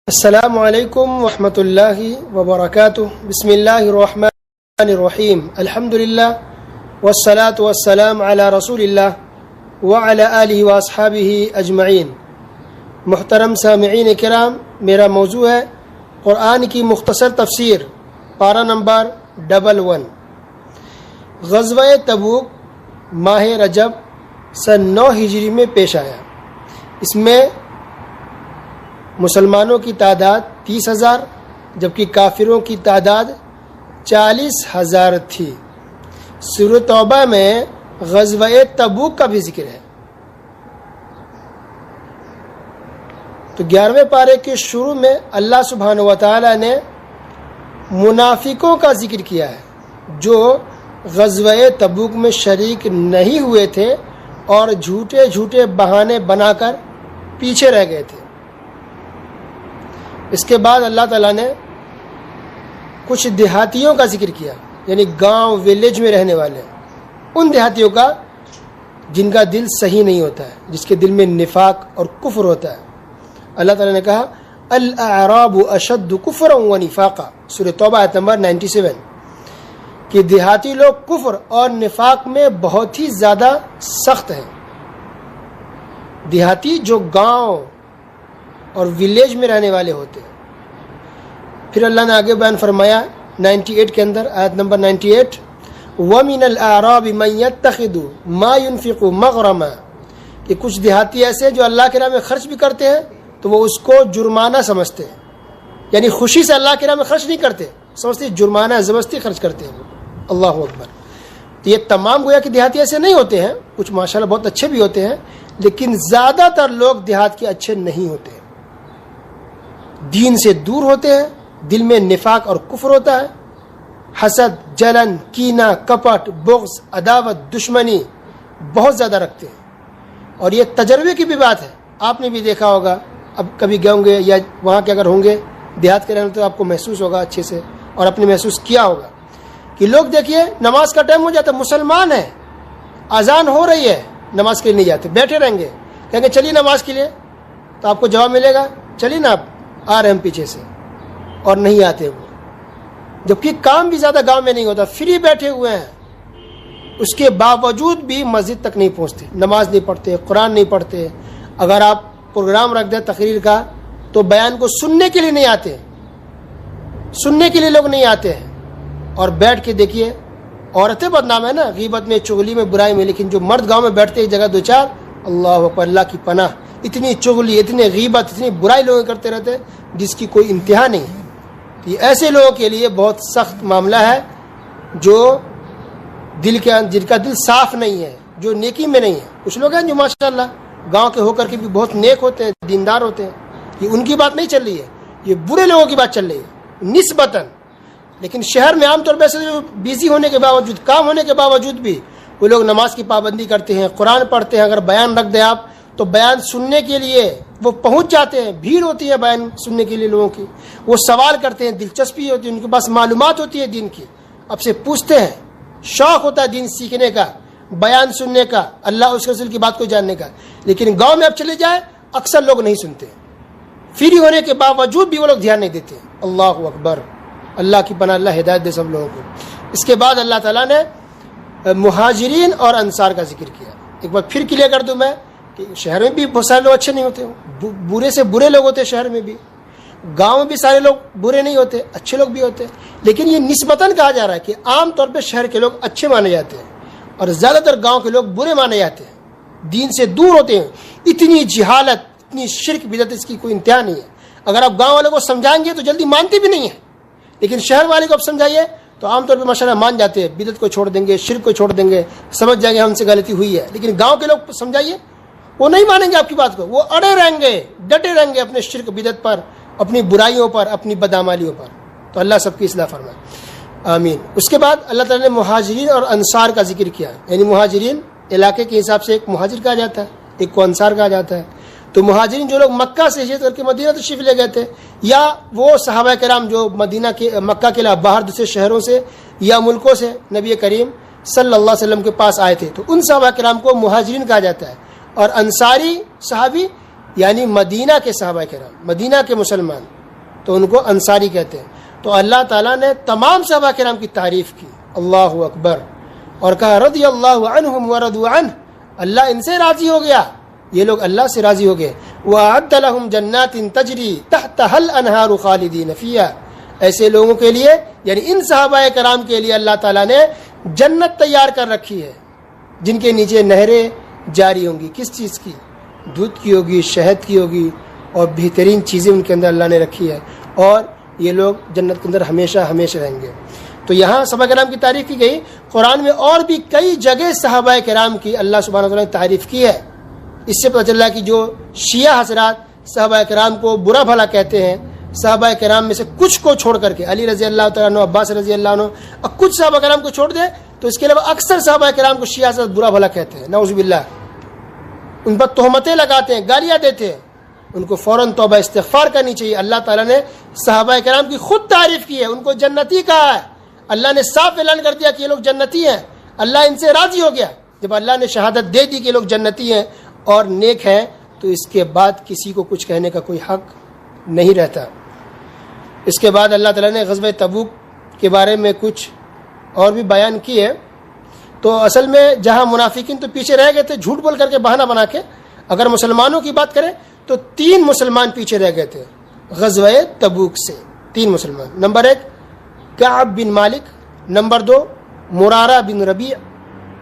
السلام علیکم ورحمۃ اللہ وبرکاتہ۔ بسم اللہ الرحمن الرحیم، الحمد للہ والصلاة والسلام علی رسول اللہ وعلی آلہ واصحابہ اجمعین۔ محترم سامعین کرام، میرا موضوع ہے قرآن کی مختصر تفسیر، پارہ نمبر 11۔ غزوہ تبوک ماہ رجب سن 9 ہجری میں پیش آیا۔ اس میں مسلمانوں کی تعداد 30,000 جبکہ کافروں کی تعداد 40,000 تھی۔ سورۃ توبہ میں غزوہ تبوک کا بھی ذکر ہے۔ تو 11ویں پارے کے شروع میں اللہ سبحانہ و تعالی نے منافقوں کا ذکر کیا ہے جو غزوہ تبوک میں شریک نہیں ہوئے تھے اور جھوٹے بہانے بنا کر پیچھے رہ گئے تھے۔ اس کے بعد اللہ تعالیٰ نے کچھ دیہاتیوں کا ذکر کیا، یعنی گاؤں ویلیج میں رہنے والے، ان دیہاتیوں کا جن کا دل صحیح نہیں ہوتا ہے، جس کے دل میں نفاق اور کفر ہوتا ہے۔ اللہ تعالیٰ نے کہا الاعراب اشد کفرا و نفاقا، سورۃ توبہ آیت نمبر 97، کہ دیہاتی لوگ کفر اور نفاق میں بہت ہی زیادہ سخت ہیں۔ دیہاتی جو گاؤں اور ویلیج میں رہنے والے ہوتے ہیں۔ پھر اللہ نے آگے بیان فرمایا 98 کے اندر، آیت نمبر 98، وَمِنَ الْأَعْرَابِ مَنْ يَتَّخِذُ مَا يُنْفِقُ مَغْرَمًا، کہ کچھ دیہاتی ایسے ہیں جو اللہ کے راہ میں خرچ بھی کرتے ہیں تو وہ اس کو جرمانہ سمجھتے ہیں، یعنی خوشی سے اللہ کے راہ میں خرچ نہیں کرتے، سمجھتے جرمانہ زبردستی خرچ کرتے ہیں۔ اللہ اکبر۔ تو یہ تمام گویا کہ دیہاتی ایسے نہیں ہوتے ہیں، کچھ ماشاءاللہ بہت اچھے بھی ہوتے ہیں، لیکن زیادہ تر لوگ دیہات کے اچھے نہیں ہوتے ہیں، دین سے دور ہوتے ہیں، دل میں نفاق اور کفر ہوتا ہے، حسد، جلن، کینہ، کپٹ، بغض، عداوت، دشمنی بہت زیادہ رکھتے ہیں۔ اور یہ تجربے کی بھی بات ہے، آپ نے بھی دیکھا ہوگا، اب کبھی گئے ہوں گے یا وہاں کے اگر ہوں گے دیہات کے رہنے تو آپ کو محسوس ہوگا اچھے سے، اور اپنے محسوس کیا ہوگا کہ لوگ دیکھیے نماز کا ٹائم ہو جاتا ہے، مسلمان ہے، اذان ہو رہی ہے، نماز کے لیے نہیں جاتے، بیٹھے رہیں گے، کہیں گے چلیے نماز کے لیے، تو آپ کو جواب ملے گا چلیے نا آپ آ رہے ہیں پیچھے سے، اور نہیں آتے وہ، جبکہ کام بھی زیادہ گاؤں میں نہیں ہوتا، فری بیٹھے ہوئے ہیں، اس کے باوجود بھی مسجد تک نہیں پہنچتے، نماز نہیں پڑھتے، قرآن نہیں پڑھتے۔ اگر آپ پروگرام رکھ دیں تقریر کا تو بیان کو سننے کے لیے نہیں آتے، سننے کے لیے لوگ نہیں آتے ہیں، اور بیٹھ کے دیکھیے عورتیں بدنام ہے نا، غیبت میں، چغلی میں، برائی میں، لیکن جو مرد گاؤں میں بیٹھتے ایک جگہ دو چار، اللہ اکبر، اللہ کی پناہ، اتنی چغلی، اتنی غیبت، اتنی برائی لوگ کرتے رہتے جس کی کوئی انتہا نہیں ہے۔ یہ ایسے لوگوں کے لیے بہت سخت معاملہ ہے جو جن کا دل صاف نہیں ہے، جو نیکی میں نہیں ہے۔ کچھ لوگ ہیں جو ماشاءاللہ گاؤں کے ہو کر کے بھی بہت نیک ہوتے ہیں، دیندار ہوتے ہیں، یہ ان کی بات نہیں چل رہی ہے، یہ برے لوگوں کی بات چل رہی ہے نسبتاً۔ لیکن شہر میں عام طور پہ بیزی ہونے کے باوجود، کام ہونے کے باوجود بھی وہ لوگ نماز کی پابندی کرتے ہیں، قرآن پڑھتے ہیں۔ اگر بیان رکھ دیں آپ تو بیان سننے کے لیے وہ پہنچ جاتے ہیں، بھیڑ ہوتی ہے بیان سننے کے لیے لوگوں کی، وہ سوال کرتے ہیں، دلچسپی ہوتی ہے، ان کے پاس معلومات ہوتی ہے دین کی، اب سے پوچھتے ہیں، شوق ہوتا ہے دین سیکھنے کا، بیان سننے کا، اللہ اس کے رسول کی بات کو جاننے کا۔ لیکن گاؤں میں اب چلے جائیں اکثر لوگ نہیں سنتے، فری ہونے کے باوجود بھی وہ لوگ دھیان نہیں دیتے۔ اللہ اکبر، اللہ کی پناہ، اللہ ہدایت دے سب لوگوں کو۔ اس کے بعد اللہ تعالیٰ نے مہاجرین اور انصار کا ذکر کیا۔ ایک بار پھر کلیئر کر دوں میں کہ شہر میں بھی بہت سارے لوگ اچھے نہیں ہوتے، برے سے برے لوگ ہوتے ہیں شہر میں بھی، گاؤں میں بھی سارے لوگ برے نہیں ہوتے، اچھے لوگ بھی ہوتے ہیں، لیکن یہ نسبتاً کہا جا رہا ہے کہ عام طور پہ شہر کے لوگ اچھے مانے جاتے ہیں اور زیادہ تر گاؤں کے لوگ برے مانے جاتے ہیں، دین سے دور ہوتے ہیں۔ اتنی جہالت، اتنی شرک بدعت، اس کی کوئی انتہا نہیں ہے۔ اگر آپ گاؤں والوں کو سمجھائیں گے تو جلدی مانتے بھی نہیں ہیں، لیکن شہر والے کو آپ سمجھائیے تو عام طور پہ ماشاءاللہ مان جاتے ہیں، بدعت کو چھوڑ دیں گے، شرک کو چھوڑ دیں گے، سمجھ جائیں گے ہم سے غلطی ہوئی ہے۔ لیکن گاؤں کے لوگ سمجھائیے وہ نہیں مانیں گے آپ کی بات کو، وہ اڑے رہیں گے، ڈٹے رہیں گے اپنے شرک بدعت پر، اپنی برائیوں پر، اپنی بدعمالیوں پر۔ تو اللہ سب کی اصلاح فرمائے، آمین۔ اس کے بعد اللہ تعالیٰ نے مہاجرین اور انصار کا ذکر کیا، یعنی مہاجرین علاقے کے حساب سے ایک مہاجر کہا جاتا ہے، ایک کو انصار کہا جاتا ہے۔ تو مہاجرین جو لوگ مکہ سے ہجرت کر کے مدینہ تشریف لے گئے تھے، یا وہ صحابہ کرام جو مدینہ کے، مکہ کے علاوہ باہر دوسرے شہروں سے یا ملکوں سے نبی کریم صلی اللہ علیہ وسلم کے پاس آئے تھے، تو ان صحابہ کرام کو مہاجرین کہا جاتا ہے۔ اور انصاری صحابی یعنی مدینہ کے صحابہ کرام، مدینہ کے مسلمان، تو ان کو انصاری کہتے ہیں. تو اللہ تعالیٰ نے تمام صحابہ کرام کی تعریف کی, اللہ اکبر, اور کہا رضی اللہ عنہم ورضوا عنہ, اللہ ان سے راضی ہو گیا, یہ لوگ اللہ سے راضی ہو گئے. وَأَعَدَّ لَهُمْ جَنَّاتٍ تَجْرِي تَحْتَهَا الْأَنْهَارُ خَالِدِينَ فِيهَا, ایسے لوگوں کے لیے یعنی ان صحابہ کرام کے لیے اللہ تعالیٰ نے جنت تیار کر رکھی ہے جن کے نیچے نہریں جاری ہوں گی. کس چیز کی؟ دودھ کی ہوگی, شہد کی ہوگی, اور بہترین چیزیں ان کے اندر اللہ نے رکھی ہے, اور یہ لوگ جنت کے اندر ہمیشہ ہمیشہ رہیں گے. تو یہاں صحابہ کرام کی تعریف کی گئی. قرآن میں اور بھی کئی جگہ صحابہ کرام کی اللہ سبحانہ وتعالیٰ نے تعریف کی ہے. اس سے پتہ چل رہا ہے کہ جو شیعہ حضرات صحابہ کرام کو برا بھلا کہتے ہیں, صحابہ کرام میں سے کچھ کو چھوڑ کر کے, علی رضی اللہ تعالیٰ عنہ, عباس رضی اللہ عنہ, اور کچھ صحابہ کرام کو چھوڑ دے تو اس کے علاوہ اکثر صحابہ کرام کو شیعہ حضرات برا بھلا کہتے ہیں, نعوذ باللہ, ان پر تہمتیں لگاتے ہیں, گالیاں دیتے ہیں. ان کو فوراً توبہ استغفار کرنی چاہیے. اللہ تعالیٰ نے صحابہ کرام کی خود تعریف کی ہے, ان کو جنتی کہا ہے. اللہ نے صاف اعلان کر دیا کہ یہ لوگ جنتی ہیں, اللہ ان سے راضی ہو گیا. جب اللہ نے شہادت دے دی کہ لوگ جنتی ہیں اور نیک ہیں, تو اس کے بعد کسی کو کچھ کہنے کا کوئی حق نہیں رہتا. اس کے بعد اللہ تعالیٰ نے غزوہ تبوک کے بارے میں کچھ اور بھی بیان کی ہے. تو اصل میں جہاں منافقین تو پیچھے رہ گئے تھے جھوٹ بول کر کے بہانہ بنا کے, اگر مسلمانوں کی بات کریں تو 3 مسلمان پیچھے رہ گئے تھے غزوہ تبوک سے. 3 مسلمان. نمبر 1 کعب بن مالک, نمبر 2 مرارہ بن ربیع,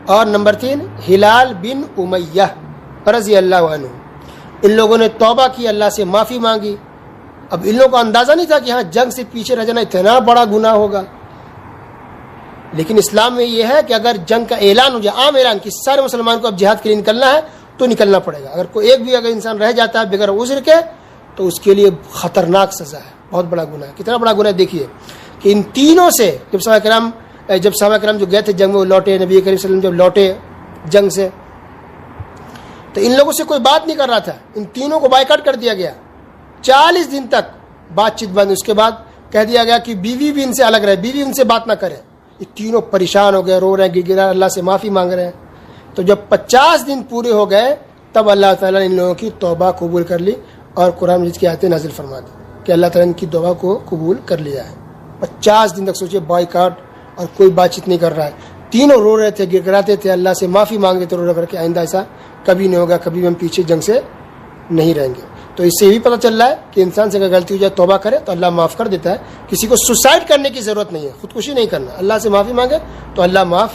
اور نمبر 3 ہلال بن امیہ رضی اللہ عنہ. ان لوگوں نے توبہ کی, اللہ سے معافی مانگی. اب ان لوگوں کو اندازہ نہیں تھا کہ ہاں جنگ سے پیچھے رہ جانا اتنا بڑا گناہ ہوگا, لیکن اسلام میں یہ ہے کہ اگر جنگ کا اعلان ہو جائے, عام اعلان کہ سارے مسلمان کو اب جہاد کے لیے نکلنا ہے, تو نکلنا پڑے گا. اگر کوئی ایک بھی اگر انسان رہ جاتا ہے بغیر عذر کے تو اس کے لیے خطرناک سزا ہے, بہت بڑا گناہ ہے. کتنا بڑا گناہ دیکھیے کہ ان تینوں سے جب صحابہ کرام جو گئے تھے جنگ میں, وہ لوٹے, نبی کریم صلی اللہ علیہ وسلم جب لوٹے جنگ سے, تو ان لوگوں سے کوئی بات نہیں کر رہا تھا. ان تینوں کو بائیکاٹ کر دیا گیا, 40 دن تک بات چیت بند. اس کے بعد کہہ دیا گیا کہ بیوی بھی ان سے الگ رہے, بیوی ان سے بات نہ کرے. یہ تینوں پریشان ہو گئے, رو رہے ہیں, گر گرا, اللہ سے معافی مانگ رہے ہیں. تو جب 50 دن پورے ہو گئے تب اللہ تعالیٰ نے ان لوگوں کی توبہ قبول کر لی, اور قرآن مجید کی آیتیں نازل فرما دی کہ اللہ تعالیٰ نے ان کی توبہ کو قبول کر لیا ہے. 50 دن تک سوچے بائیکاٹ اور کوئی بات چیت نہیں کر رہا ہے. تینوں رو رہے تھے, گر گراتے تھے, اللہ سے معافی مانگ رہے تھے رو رہے کر کے آئندہ ایسا کبھی نہیں ہوگا, کبھی ہم پیچھے جنگ سے نہیں رہیں گے. تو اس سے بھی پتہ چل رہا ہے کہ انسان سے اگر غلطی ہو جائے توبہ کرے تو اللہ معاف کر دیتا ہے. کسی کو سوسائڈ کرنے کی ضرورت نہیں ہے, خودکشی نہیں کرنا, اللہ سے معافی مانگے تو اللہ معاف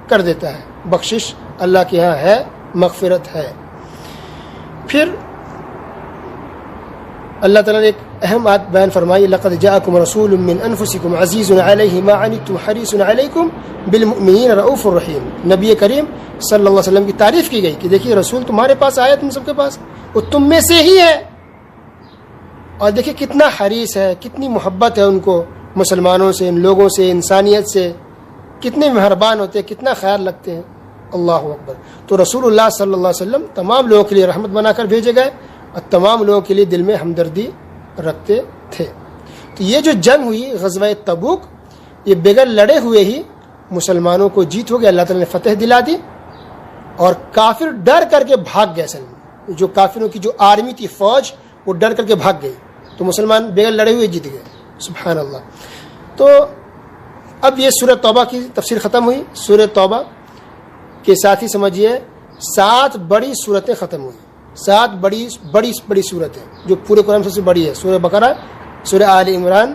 کر دیتا ہے. بخشش اللہ کے یہاں ہے, مغفرت ہے. پھر اللہ تعالیٰ نے ایک اہم بات بیان فرمائی, لقد جاءکم رسول من انفسکم عزیز علیہ ما عنتم حریص علیکم بالمؤمنین رؤوف الرحیم. نبی کریم صلی اللہ علیہ وسلم کی تعریف کی گئی کہ دیکھیے رسول تمہارے پاس آیا, تم سب کے پاس, وہ تم میں سے ہی ہے, اور دیکھیے کتنا حریص ہے, کتنی محبت ہے ان کو مسلمانوں سے, ان لوگوں سے, انسانیت سے, کتنے مہربان ہوتے ہیں, کتنا خیال رکھتے ہیں. اللہ اکبر. تو رسول اللہ صلی اللہ علیہ وسلم تمام لوگوں کے لیے رحمت بنا کر بھیجے گئے, اور تمام لوگوں کے لیے دل میں ہمدردی رکھتے تھے. تو یہ جو جنگ ہوئی غزوہ تبوک, یہ بغیر لڑے ہوئے ہی مسلمانوں کو جیت ہو گیا, اللہ تعالیٰ نے فتح دلا دی, اور کافر ڈر کر کے بھاگ گئے. اصل میں جو کافروں کی جو آرمی تھی, فوج, وہ ڈر کر کے بھاگ گئی, تو مسلمان بغیر لڑے ہوئے جیت گئے. سبحان اللہ. تو اب یہ سورہ توبہ کی تفسیر ختم ہوئی. سورہ توبہ کے ساتھ ہی سمجھیے 7 بڑی صورتیں ختم ہوئی. 7 بڑی صورتیں جو پورے قرآن سب سے بڑی ہے. سورہ بقرہ, سورہ آل عمران,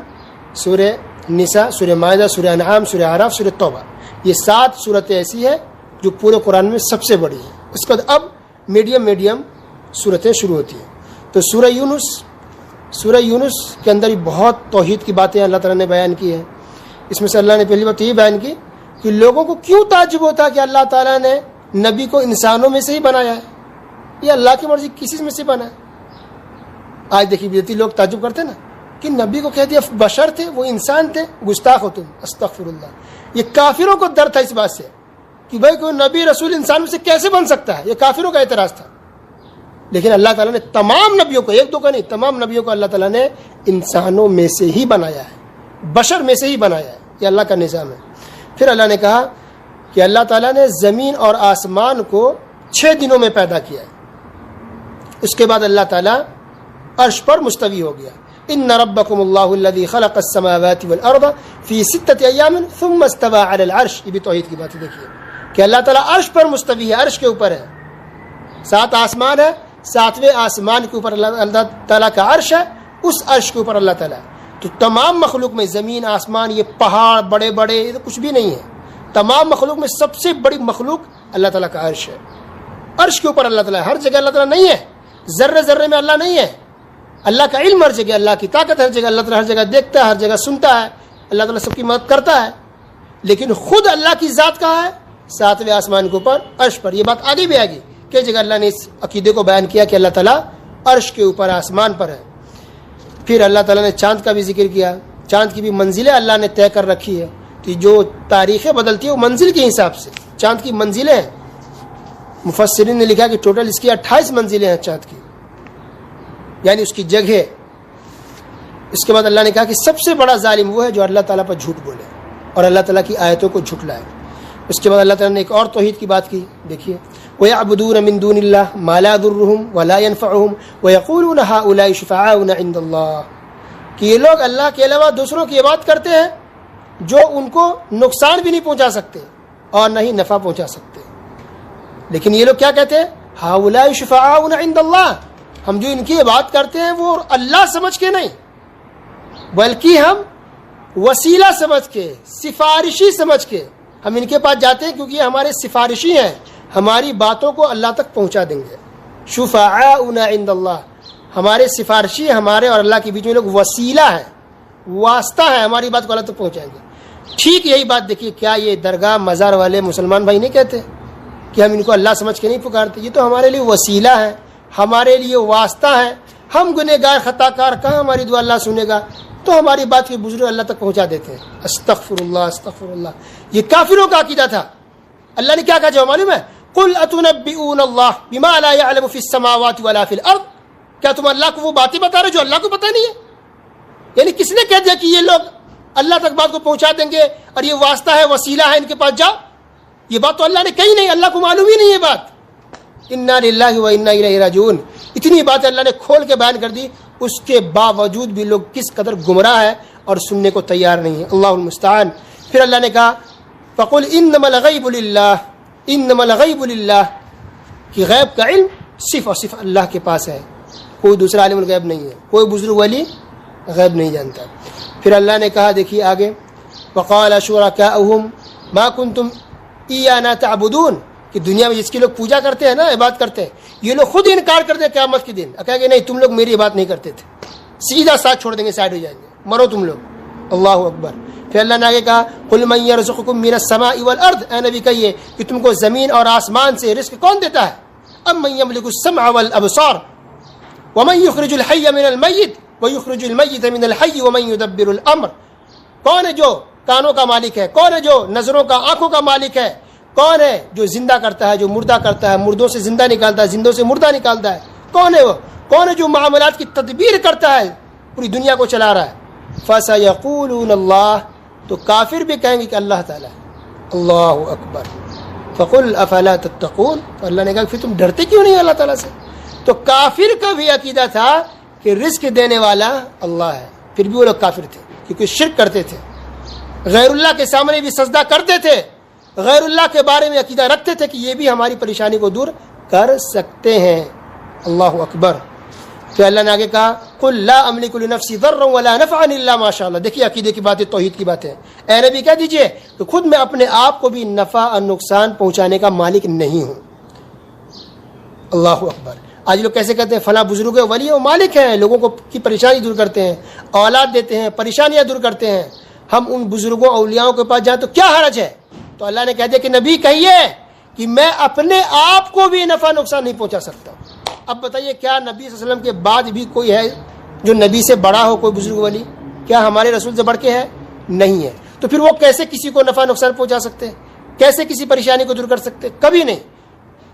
سورہ نساء, سورہ مائدہ, سورہ انعام, سورہ اعراف, سورہ توبہ. یہ 7 صورتیں ایسی ہیں جو پورے قرآن میں سب سے بڑی ہیں. اس کے بعد اب میڈیم صورتیں شروع ہوتی ہیں. تو سورہ یونس کے اندر ہی بہت توحید کی باتیں اللہ تعالیٰ نے بیان کی ہیں. اس میں سے اللہ نے پہلی بات یہ بیان کی کہ لوگوں کو کیوں تعجب ہوتا کہ اللہ تعالیٰ نے نبی کو انسانوں میں سے ہی بنایا ہے, یہ اللہ کی مرضی کسی میں سے بنا ہے. آج دیکھیے بدعتی لوگ تعجب کرتے نا کہ نبی کو کہہ دیا بشر تھے, وہ انسان تھے, گستاخ ہو تم, استغفر اللہ. یہ کافروں کو ڈر تھا اس بات سے کہ بھائی کوئی نبی رسول انسان میں سے کیسے بن سکتا ہے, یہ کافروں کا اعتراض تھا. لیکن اللہ تعالیٰ نے تمام نبیوں کو, ایک دو کا نہیں, تمام نبیوں کو اللہ تعالیٰ نے انسانوں میں سے ہی بنایا ہے, بشر میں سے ہی بنایا ہے. یہ اللہ کا نظام ہے. پھر اللہ نے کہا کہ اللہ تعالیٰ نے زمین اور آسمان کو 6 دنوں میں پیدا کیا ہے. اس کے بعد اللہ تعالیٰ عرش پر مستوی ہو گیا. ان ربکم اللہ الذی خلق السماوات والارض فی 6 ایام ثم استوى علی العرش. یہ بھی توحید کی بات ہے. دیکھیے کہ اللہ تعالیٰ عرش پر مستوی ہے, عرش کے اوپر ہے. 7 آسمان ہے, 7ویں آسمان کے اوپر اللہ تعالیٰ کا عرش ہے, اس عرش کے اوپر اللہ تعالیٰ. تو تمام مخلوق میں زمین آسمان یہ پہاڑ بڑے بڑے یہ کچھ بھی نہیں ہے. تمام مخلوق میں سب سے بڑی مخلوق اللہ تعالیٰ کا عرش ہے. عرش کے اوپر اللہ تعالیٰ ہے. ہر جگہ اللہ تعالیٰ نہیں ہے, ذرے ذرے میں اللہ نہیں ہے. اللہ کا علم ہر جگہ, اللہ کی طاقت ہر جگہ, اللہ تعالیٰ ہر جگہ دیکھتا ہے, ہر جگہ سنتا ہے, اللہ تعالیٰ سب کی مدد کرتا ہے. لیکن خود اللہ کی ذات کہاں ہے؟ 7ویں آسمان کے اوپر عرش پر. یہ بات آگے بھی آئے گی کہ جگہ اللہ نے اس عقیدے کو بیان کیا کہ اللہ تعالیٰ عرش کے اوپر آسمان پر ہے. پھر اللہ تعالیٰ نے چاند کا بھی ذکر کیا. چاند کی بھی منزلیں اللہ نے طے کر رکھی ہے کہ جو تاریخیں بدلتی ہے وہ منزل کے حساب سے. چاند کی منزلیں ہیں, مفسرین نے لکھا کہ ٹوٹل اس کی 28 منزلیں ہیں چاند کی, یعنی اس کی جگہ. اس کے بعد اللہ نے کہا کہ سب سے بڑا ظالم وہ ہے جو اللہ تعالیٰ پر جھوٹ بولے اور اللہ تعالیٰ کی آیتوں کو جھٹلائے. اس کے بعد اللہ تعالیٰ نے ایک اور توحید کی بات کی. دیکھیے وَيَعْبُدُونَ مِن دُونِ اللَّهِ مَا لَا يَضُرُّهُمْ وَلَا يَنفَعُهُمْ وَيَقُولُونَ هَؤُلَاءِ شُفَعَاؤُنَا عِندَ اللَّهِ. کہ یہ لوگ اللہ کے علاوہ دوسروں کی عبادت کرتے ہیں جو ان کو نقصان بھی نہیں پہنچا سکتے اور نہ ہی نفع پہنچا سکتے. لیکن یہ لوگ کیا کہتے ہیں؟ هَؤُلَاءِ شُفَعَاؤُنَا عِندَ اللَّهِ. ہم جو ان کی عبادت کرتے ہیں وہ اللہ سمجھ کے نہیں, بلکہ ہم وسیلہ سمجھ کے, سفارشی سمجھ کے ہم ان کے پاس جاتے ہیں کیونکہ یہ ہمارے سفارشی ہیں, ہماری باتوں کو اللہ تک پہنچا دیں گے. شفعاؤنا عند اللہ, ہمارے سفارشی ہمارے اور اللہ کے بیچ میں لوگ وسیلہ ہیں, واسطہ ہیں, ہماری بات کو اللہ تک پہنچائیں گے. ٹھیک یہی بات دیکھیے, کیا یہ درگاہ مزار والے مسلمان بھائی نہیں کہتے کہ ہم ان کو اللہ سمجھ کے نہیں پکارتے؟ یہ تو ہمارے لیے وسیلہ ہے, ہمارے لیے واسطہ ہے. ہم گنہگار خطا کار, کہاں ہماری دعا اللہ سنے گا؟ تو ہماری بات کے بزرگ اللہ تک پہنچا دیتے ہیں. استغفر اللہ استغفر اللہ. یہ کافروں کا عقیدہ تھا. اللہ نے کیا کہا جو معلوم ہے؟ قل اتنبئون اللہ بما لا يعلم في السماوات ولا في الارض. کیا تم اللہ کو وہ باتیں بتا رہے جو اللہ کو پتہ نہیں ہے؟ یعنی کس نے کہہ دیا کہ یہ لوگ اللہ تک بات کو پہنچا دیں گے اور یہ واسطہ ہے, وسیلہ ہے, ان کے پاس جاؤ؟ یہ بات تو اللہ نے کہی نہیں, اللہ کو معلوم ہی نہیں ہے بات. انا للہ و انا الیہ راجعون. اتنی بات اللہ نے کھول کے بیان کر دی, اس کے باوجود بھی لوگ کس قدر گمراہ ہے اور سننے کو تیار نہیں ہے. اللہ المستعان. پھر اللہ نے کہا فقل انما الغیب للہ, انما الغیب للہ, کہ غیب کا علم صرف اور صرف اللہ کے پاس ہے, کوئی دوسرا عالم الغیب نہیں ہے, کوئی بزرگ ولی غیب نہیں جانتا. پھر اللہ نے کہا دیکھیے آگے وقال شرکاؤہم ما کنتم ایانا تعبدون, کہ دنیا میں جس کی لوگ پوجا کرتے ہیں نا, عبادت کرتے ہیں, یہ لوگ خود انکار کرتے ہیں قیامت کے دن, کہیں گے نہیں تم لوگ میری عبادت نہیں کرتے تھے, سیدھا ساتھ چھوڑ دیں گے, سائڈ ہو جائیں گے, مرو تم لوگ. اللہ اکبر. پھر اللہ نے آگے کہا قل من یرزقکم من السماء والارض, اے نبی کہیے کہ تم کو زمین اور آسمان سے رزق کون دیتا ہے؟ امن یملک السمع والابصار ومن یخرج الحی من المیت ویخرج المیت من الحی ومن یدبر الامر. کون ہے جو کانوں کا مالک ہے؟ کون ہے جو نظروں کا, آنکھوں کا مالک ہے؟ کون ہے جو زندہ کرتا ہے, جو مردہ کرتا ہے, مردوں سے زندہ نکالتا ہے, زندوں سے مردہ نکالتا ہے؟ کون ہے وہ؟ کون ہے جو معاملات کی تدبیر کرتا ہے, پوری دنیا کو چلا رہا ہے؟ فَسَيَقُولُونَ اللَّهُ, تو کافر بھی کہیں گے کہ اللہ تعالیٰ. اللہ اکبر. فَقُلْ أَفَلَا تَتَّقُونَ, تو اللہ نے کہا پھر تم ڈرتے کیوں نہیں اللہ تعالیٰ سے؟ تو کافر کا بھی عقیدہ تھا کہ رزق دینے والا اللہ ہے, پھر بھی وہ لوگ کافر تھے کیونکہ شرک کرتے تھے, غیر اللہ کے سامنے بھی سجدہ کرتے تھے, غیر اللہ کے بارے میں عقیدہ رکھتے تھے کہ یہ بھی ہماری پریشانی کو دور کر سکتے ہیں. اللہ اکبر. پھر اللہ نے آگے کہا قل لا املک لنفسی ضرا ولا نفعا الا ما شاء اللہ. دیکھیے عقیدے کی باتیں, توحید کی باتیں. اے نبی کہہ دیجئے کہ خود میں اپنے آپ کو بھی نفع اور نقصان پہنچانے کا مالک نہیں ہوں. اللہ اکبر. آج لوگ کیسے کہتے ہیں فلاں بزرگ ولی و مالک ہیں, لوگوں کو کی پریشانی دور کرتے ہیں, اولاد دیتے ہیں, پریشانیاں دور کرتے ہیں. ہم ان بزرگوں اولیاءوں کے پاس جائیں تو کیا حرج ہے؟ تو اللہ نے کہہ دیا کہ نبی کہیے کہ میں اپنے آپ کو بھی نفع نقصان نہیں پہنچا سکتا. اب بتائیے کیا نبی صلی اللہ علیہ وسلم کے بعد بھی کوئی ہے جو نبی سے بڑا ہو, کوئی بزرگ ولی؟ کیا ہمارے رسول سے بڑھ کے ہے؟ نہیں ہے. تو پھر وہ کیسے کسی کو نفع نقصان پہنچا سکتے ہیں, کیسے کسی پریشانی کو دور کر سکتے؟ کبھی نہیں.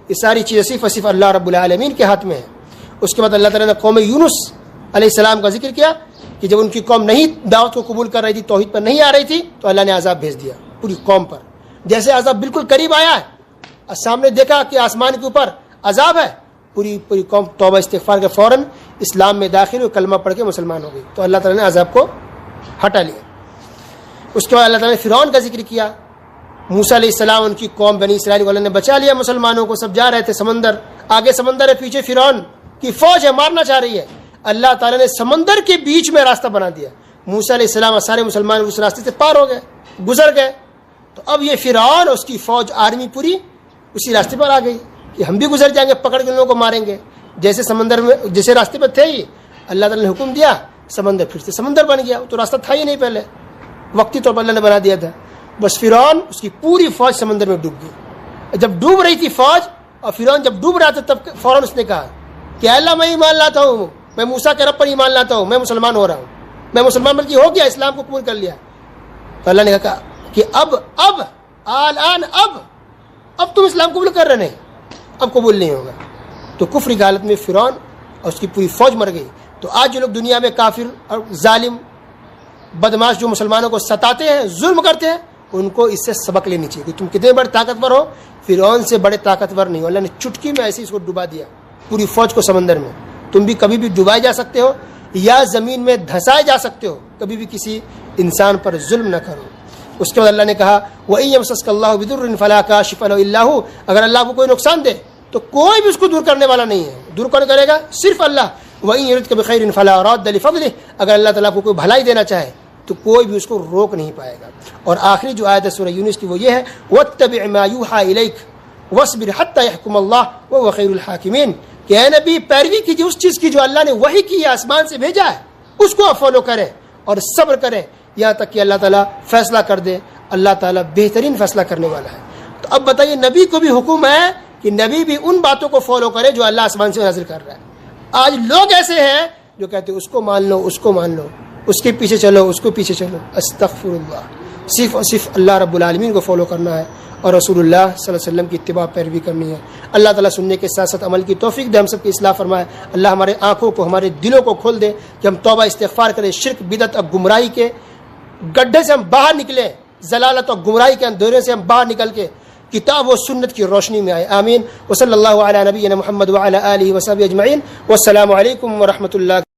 یہ ساری چیزیں صرف اور صرف اللہ رب العالمین کے ہاتھ میں ہے. اس کے بعد اللہ تعالیٰ نے قوم یونس علیہ السلام کا ذکر کیا کہ جب ان کی قوم نہیں دعوت کو قبول کر رہی تھی, توحید پر نہیں آ رہی تھی, تو اللہ نے عذاب بھیج دیا پوری قوم پر. جیسے عذاب بالکل قریب آیا ہے اور سامنے دیکھا کہ آسمان کے اوپر عذاب ہے, پوری قوم توبہ استغفار کے فوراً اسلام میں داخل ہوئی, کلمہ پڑھ کے مسلمان ہو گئی. تو اللہ تعالیٰ نے عذاب کو ہٹا لیا. اس کے بعد اللہ تعالیٰ نے فرعون کا ذکر کیا. موسیٰ علیہ السلام, ان کی قوم بنی اسرائیل کو اللہ نے بچا لیا مسلمانوں کو. سب جا رہے تھے سمندر, آگے سمندر ہے, پیچھے فرعون کی فوج ہے, مارنا چاہ رہی ہے. اللہ تعالیٰ نے سمندر کے بیچ میں راستہ بنا دیا. موسیٰ علیہ السلام اور سارے مسلمان اس راستے سے پار ہو گئے, گزر گئے. تو اب یہ فرعون اور اس کی فوج آرمی پوری اسی راستے پر آ گئی کہ ہم بھی گزر جائیں گے, پکڑ کے لوگوں کو ماریں گے. جیسے سمندر میں جیسے راستے پر تھے ہی, اللہ تعالیٰ نے حکم دیا, سمندر پھر سے سمندر بن گیا. تو راستہ تھا ہی نہیں پہلے, وقتی طور پر اللہ نے بنا دیا تھا. بس فرعون اس کی پوری فوج سمندر میں ڈوب گئی. جب ڈوب رہی تھی فوج, اور فرعون جب ڈوب رہا تھا, تب فوراً اس نے کہا کہ اللہ میں ایمان لاتا ہوں, میں موسیٰ کے رب پر ایمان لاتا ہوں, میں مسلمان ہو رہا ہوں, میں مسلمان بلکہ ہو گیا, اسلام کو قبول کر لیا. تو اللہ نے کہا کہ اب تم اسلام قبول کر رہے نہیں, اب قبول نہیں ہوگا. تو کفر کی حالت میں فرعون اور اس کی پوری فوج مر گئی. تو آج جو لوگ دنیا میں کافر اور ظالم بدماش جو مسلمانوں کو ستاتے ہیں, ظلم کرتے ہیں, ان کو اس سے سبق لینی چاہیے کہ تم کتنے بڑے طاقتور ہو, فرعون سے بڑے طاقتور نہیں ہو. اللہ نے چٹکی میں ایسے اس کو ڈبا دیا, پوری فوج کو سمندر میں. تم بھی کبھی بھی ڈبائے جا سکتے ہو یا زمین میں دھسائے جا سکتے ہو, کبھی بھی کسی انسان پر ظلم نہ کرو. اس کے بعد اللہ نے کہا وَإِن يَمْسَسْكَ اللَّهُ بِضُرٍّ فَلَا كَاشِفَ لَهُ إِلَّا هُوَ, اگر اللہ کو کوئی نقصان دے تو کوئی بھی اس کو دور کرنے والا نہیں ہے. دور کون کرے گا؟ صرف اللہ. وَإِن يُرِدْكَ بِخَيْرٍ فَلَا رَادَّ لِفَضْلِهِ, اگر اللہ تعالیٰ کو کوئی بھلائی دینا چاہے تو کوئی بھی اس کو روک نہیں پائے گا. اور آخری جو آیت ہے سورہ یونس کی وہ یہ ہے وَاتَّبِعْ مَا يُوحَىٰ إِلَيْكَ وَاصْبِرْ حَتَّىٰ يَحْكُمَ اللَّهُ وَهُوَ خَيْرُ الْحَاكِمِينَ, کہ اے نبی پیروی کیجیے اس چیز کی جو اللہ نے وحی کی ہے, آسمان سے بھیجا ہے, اس کو آپ فالو کریں اور صبر کریں یہاں تک کہ اللہ تعالیٰ فیصلہ کر دے. اللہ تعالیٰ بہترین فیصلہ کرنے والا ہے. تو اب بتائیے نبی کو بھی حکم ہے کہ نبی بھی ان باتوں کو فالو کرے جو اللہ آسمان سے نازل کر رہا ہے. آج لوگ ایسے ہیں جو کہتے ہیں اس کو مان لو, اس کو مان لو, اس کے پیچھے چلو, اس کو پیچھے چلو. استغفر اللہ. صرف اور صرف اللہ رب العالمین کو فالو کرنا ہے اور رسول اللہ صلی اللہ علیہ وسلم کی اتباع پیروی کرنی ہے. اللہ تعالیٰ سننے کے ساتھ ساتھ عمل کی توفیق دے, ہم سب کی اصلاح فرمائے. اللہ ہمارے آنکھوں کو, ہمارے دلوں کو کھول دے کہ ہم توبہ استغفار کریں, شرک بدعت اور گمراہی کے گڈھے سے ہم باہر نکلیں, ضلالت اور گمراہی کے اندھیرے سے ہم باہر نکل کے کتاب و سنت کی روشنی میں آئے. آمین. وصلی اللہ علی نبینا محمد وعلی آلہ وصحبہ اجمعین. والسلام علیکم ورحمۃ اللہ.